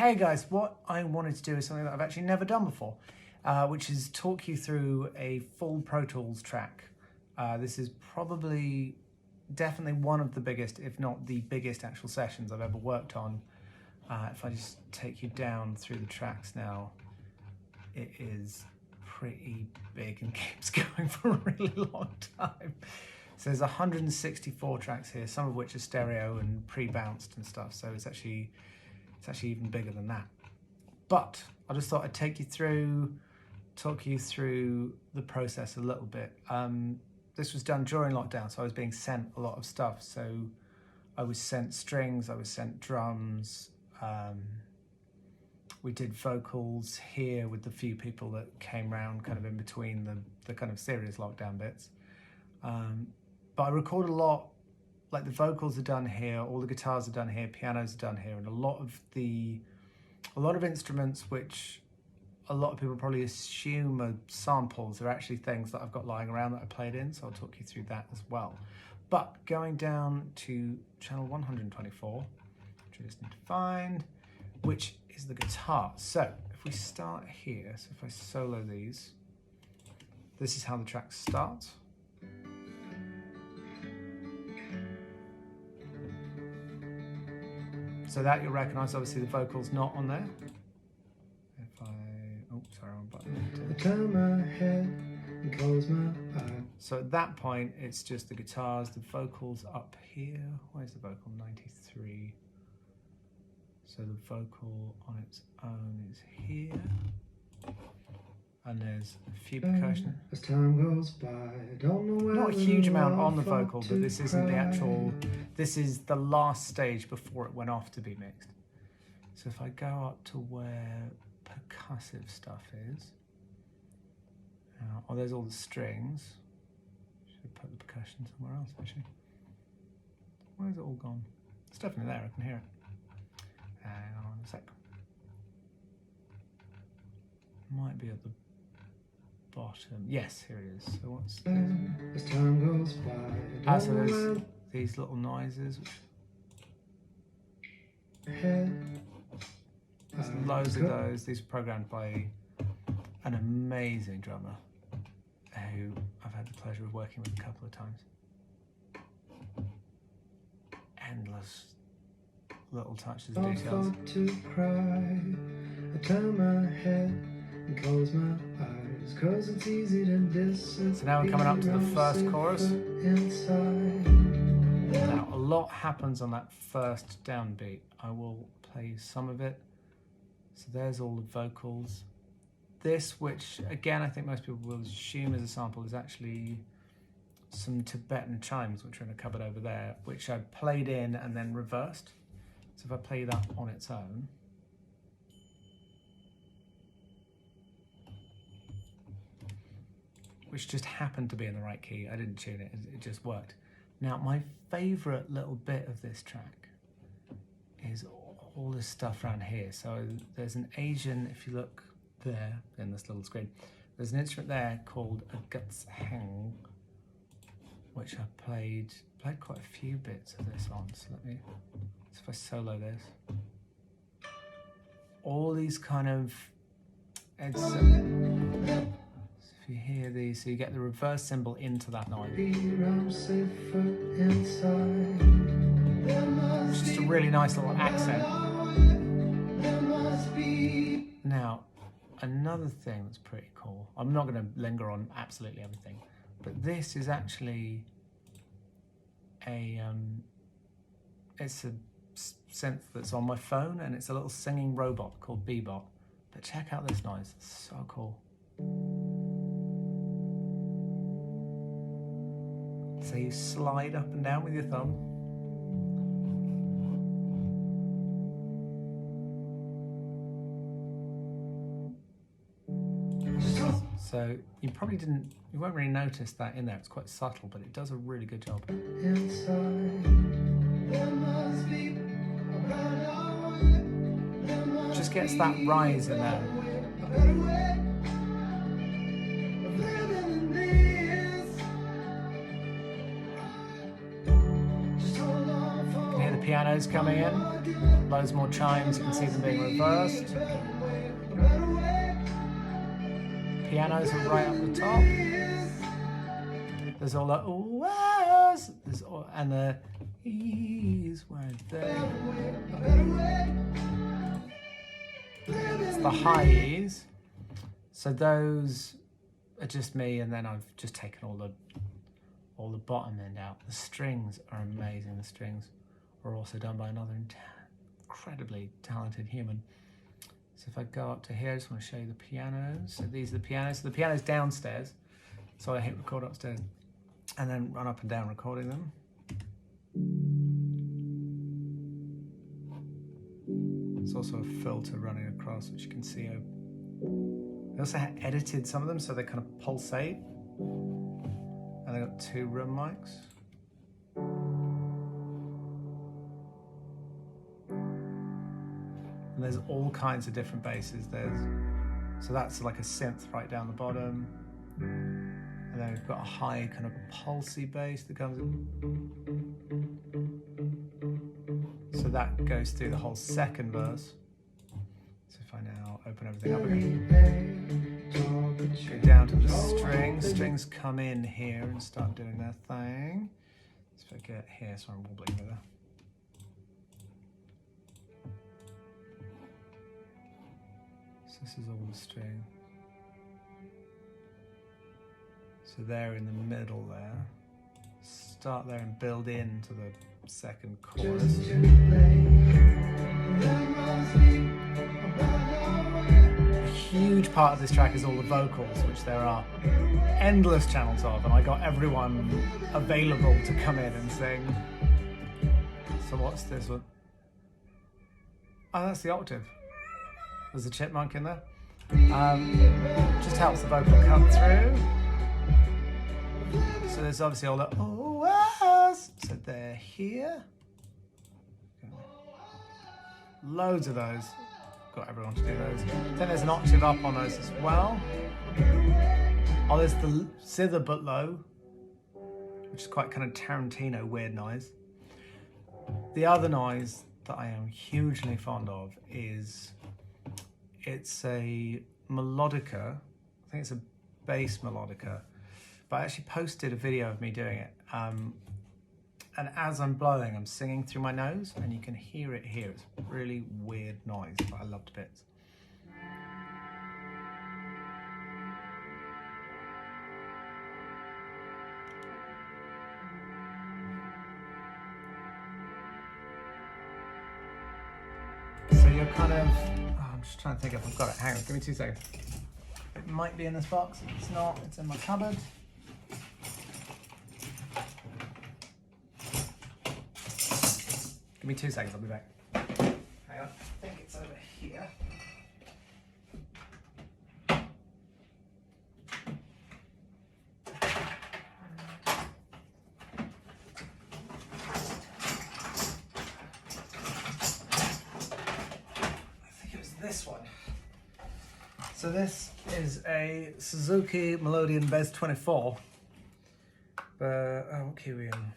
Hey guys, what I wanted to do is something that I've actually never done before, which is talk you through a full Pro Tools track. This is definitely one of the biggest, if not the biggest actual sessions I've ever worked on. If I just take you down through the tracks now, it is pretty big and keeps going for a really long time. So there's 164 tracks here, some of which are stereo and pre-bounced and stuff, so it's actually even bigger than that. But I just thought I'd talk you through the process a little bit. This was done during lockdown, so I was being sent a lot of stuff. So I was sent strings, I was sent drums. We did vocals here with the few people that came round kind of in between the kind of serious lockdown bits. But I record a lot, like the vocals are done here, all the guitars are done here, pianos are done here, and a lot of instruments which a lot of people probably assume are samples are actually things that I've got lying around that I played in, so I'll talk you through that as well. But going down to channel 124, which you just need to find, which is the guitar. So if we start here, so if I solo these, this is how the track starts. So that you'll recognise, obviously the vocal's not on there. If I, oh sorry, wrong button. I turn my head and close my eyes. So at that point, it's just the guitars, the vocal's up here. Where's the vocal? 93. So the vocal on its own is here. And there's a few percussion. As time goes by, I don't know where. Not a huge amount on the vocal, but this isn't the actual, this is the last stage before it went off to be mixed. So if I go up to where percussive stuff is, oh, there's all the strings. Should put the percussion somewhere else actually. Where's it all gone? It's definitely there, I can hear it. Hang on a sec. Might be at the bottom. Yes, here it is. So what's this? As time goes by, so there's these little noises. There's loads of those. These are programmed by an amazing drummer who I've had the pleasure of working with a couple of times. Endless little touches of details. To cry, I turn my head and close my eyes, 'cause it's easy to distance. So now we're coming up to the first chorus. Now a lot happens on that first downbeat. I will play some of it. So there's all the vocals. This, which again I think most people will assume is a sample, is actually some Tibetan chimes which are in a cupboard over there, which I played in and then reversed. So if I play that on its own, which just happened to be in the right key, I didn't tune it, it just worked. Now my favourite little bit of this track is all this stuff around here. So there's an Asian, if you look there in this little screen, there's an instrument there called a guts hang, which I played quite a few bits of this on. So if I solo this, all these kind of, so if you hear these, so you get the reverse cymbal into that noise. It's just a really nice little accent. Now, another thing that's pretty cool, I'm not going to linger on absolutely everything, but this is actually it's a synth that's on my phone, and it's a little singing robot called Bebop. But check out this noise, it's so cool. So you slide up and down with your thumb. So you won't really notice that in there, it's quite subtle, but it does a really good job. Just gets that rise in there. You can hear the piano Pianos coming in, loads more chimes, you can see them being reversed. Pianos are right up the top. There's all the oohs, there's all, and the e's right there. It's the high e's. So those are just me, and then I've just taken all the bottom end out. The strings are amazing. The strings are also done by another incredibly talented human. So if I go up to here, I just want to show you the pianos. So these are the pianos. So the piano's downstairs. So I hit record upstairs and then run up and down recording them. There's also a filter running across, which you can see. I also edited some of them so they kind of pulsate. And they've got 2 room mics. And there's all kinds of different basses. So that's like a synth right down the bottom. And then we've got a high kind of pulsy bass that comes in. So that goes through the whole second verse. So if I now open everything up again, go down to the strings. Strings come in here and start doing their thing. So if I get here, so I'm wobbling with it. So this is all the string. So they're in the middle there. Start there and build into the second chorus. A huge part of this track is all the vocals, which there are endless channels of, and I got everyone available to come in and sing. So what's this one? Oh, that's the octave. There's a chipmunk in there. Just helps the vocal come through. So there's obviously all the oh-ahs. So they're here. Loads of those. Got everyone to do those. Then there's an octave up on those as well. Oh, there's the zither but low, which is quite kind of Tarantino weird noise. The other noise that I am hugely fond of is, it's a melodica. I think it's a bass melodica. But I actually posted a video of me doing it. And as I'm blowing, I'm singing through my nose, and you can hear it here. It's really weird noise, but I loved bits. So you're kind of, I'm just trying to think if I've got it. Hang on, give me 2 seconds. It might be in this box. If it's not, it's in my cupboard. Give me 2 seconds, I'll be back. Hang on, I think it's over here. I think it was this one. So this is a Suzuki Melodian Bez 24. What key are we in?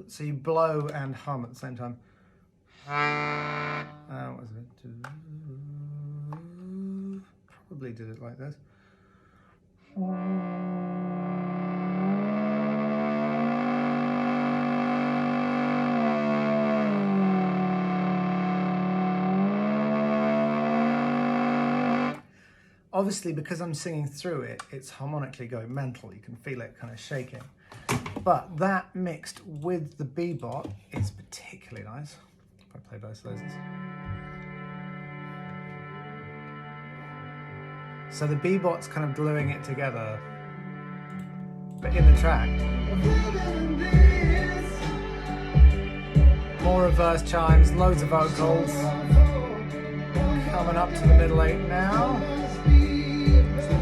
So you blow and hum at the same time. What was it? Probably did it like this. Obviously, because I'm singing through it, it's harmonically going mental. You can feel it kind of shaking. But that mixed with the bebop is particularly nice. If I play both of those. So the bebop's kind of gluing it together, but in the track. More reverse chimes, loads of vocals. Coming up to the middle 8 now.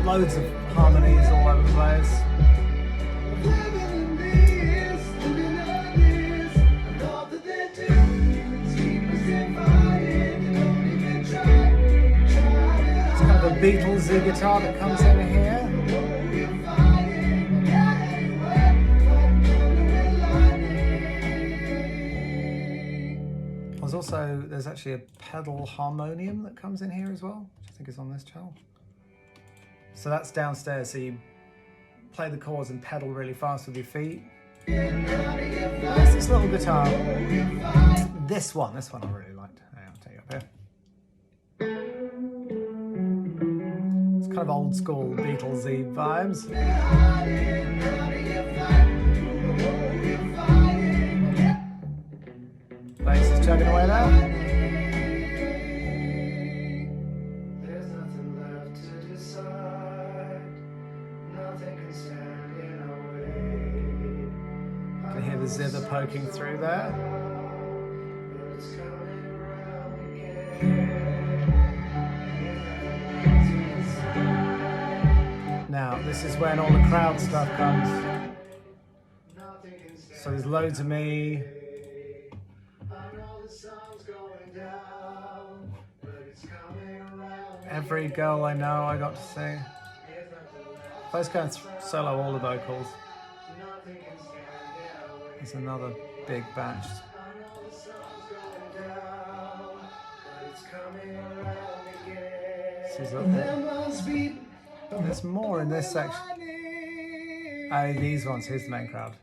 Loads of harmonies all over the place. It's kind of a Beatles guitar that comes in here. There's actually a pedal harmonium that comes in here as well, which I think is on this channel. So that's downstairs, so you play the chords and pedal really fast with your feet. There's this little guitar. This one I really liked. I'll take it up here. It's kind of old school Beatlesy vibes. Bass is chugging away now. There's nothing left to decide. Nothing can stand in our way. You can hear the zither poking through there. Now, this is when all the crowd stuff comes. So there's loads of me. Every girl I know I got to sing. If I was going to solo all the vocals. There's another big batch. There's more in this section. Oh, these ones. Here's the main crowd.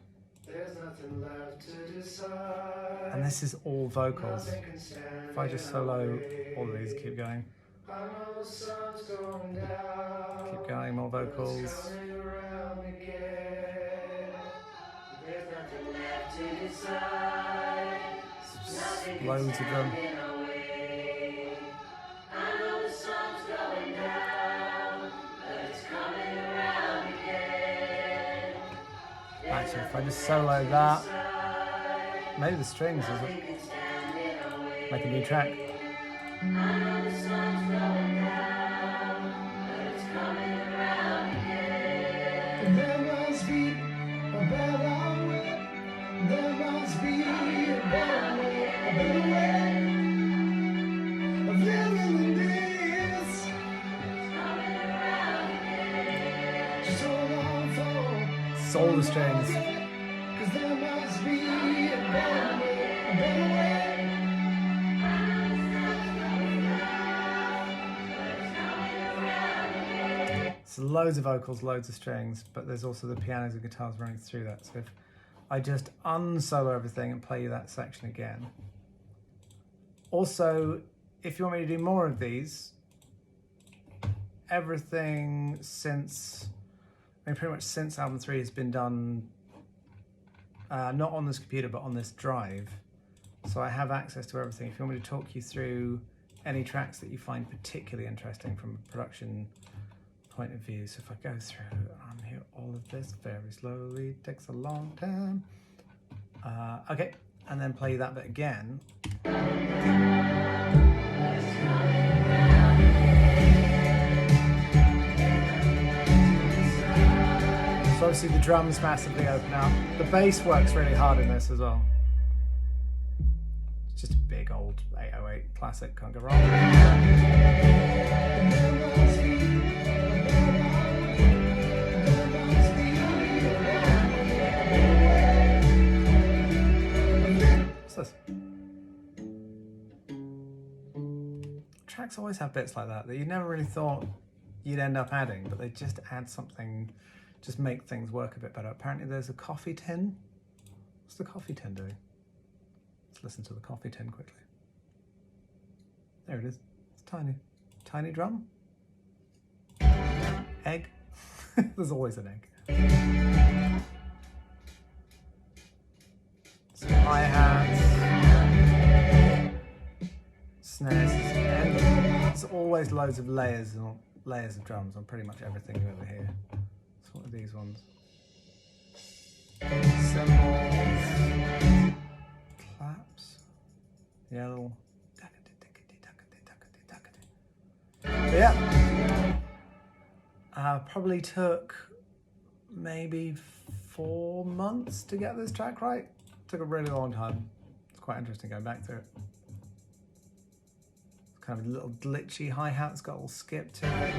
And this is all vocals. If I just solo all of these, keep going. Keep going, more vocals. Loads of them. Actually, if I just solo that, maybe the strings is make a new track. There must be a better way. There must be a better way. A better way of living than this. Just hold on for. It's all the strings. 'Cause there must be a better way. A better way. So loads of vocals, loads of strings, but there's also the pianos and guitars running through that. So if I just unsolo everything and play you that section again. Also, if you want me to do more of these, everything since, pretty much since album 3 has been done, not on this computer, but on this drive. So I have access to everything. If you want me to talk you through any tracks that you find particularly interesting from a production point of view. So if I go through and hear all of this very slowly, takes a long time. Okay, and then play that bit again. So obviously the drums massively open up. The bass works really hard in this as well. It's just a big old 808 classic, can't go wrong. Tracks always have bits like that you never really thought you'd end up adding, but they just add something, just make things work a bit better. Apparently there's a coffee tin. What's the coffee tin doing? Let's listen to the coffee tin quickly. There it is. It's tiny. Tiny drum. Egg. There's always an egg. Some hi-hats. Snares, and there's always loads of layers of drums on pretty much everything you ever hear. So what are these ones? Cymbals, claps, yeah, little. But yeah, probably took maybe 4 months to get this track right. Took a really long time. It's quite interesting going back through it. Kind of a little glitchy hi-hat, it's got a little skip to it.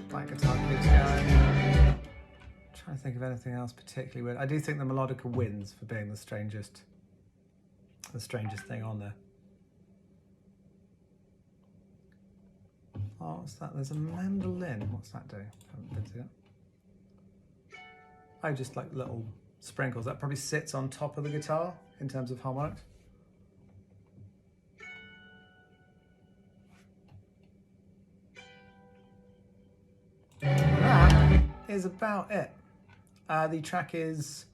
Black guitar keeps going. I'm trying to think think of anything else particularly weird. I do think the melodica wins for being the strangest thing on there. Oh, what's that? There's a mandolin. What's that do? Haven't been to that. Oh, just like little sprinkles. That probably sits on top of the guitar in terms of harmonics. That is about it. The track is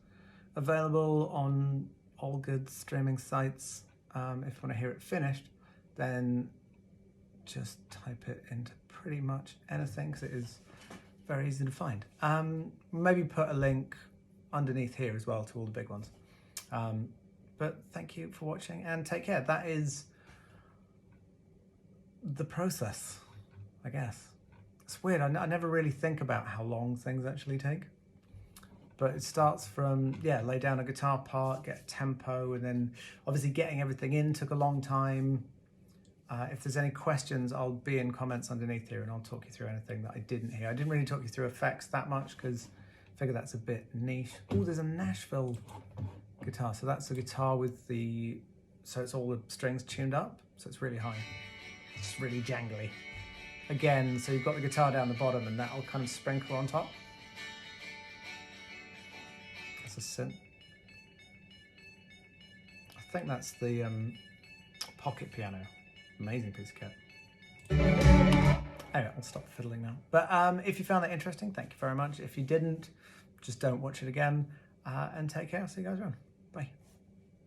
available on all good streaming sites. If you want to hear it finished, then just type it into pretty much anything because it is very easy to find. Maybe put a link underneath here as well to all the big ones. But thank you for watching and take care. That is the process, I guess. It's weird, I never really think about how long things actually take. But it starts from, yeah, lay down a guitar part, get a tempo, and then obviously getting everything in took a long time. If there's any questions, I'll be in comments underneath here and I'll talk you through anything that I didn't hear. I didn't really talk you through effects that much because I figure that's a bit niche. Oh, there's a Nashville guitar. So that's the guitar with the, so it's all the strings tuned up. So it's really high. It's really jangly. Again, so you've got the guitar down the bottom and that'll kind of sprinkle on top. That's a synth. I think that's the pocket piano. Amazing piece of kit. Anyway, I'll stop fiddling now. But if you found that interesting, thank you very much. If you didn't, just don't watch it again. And take care. See you guys around.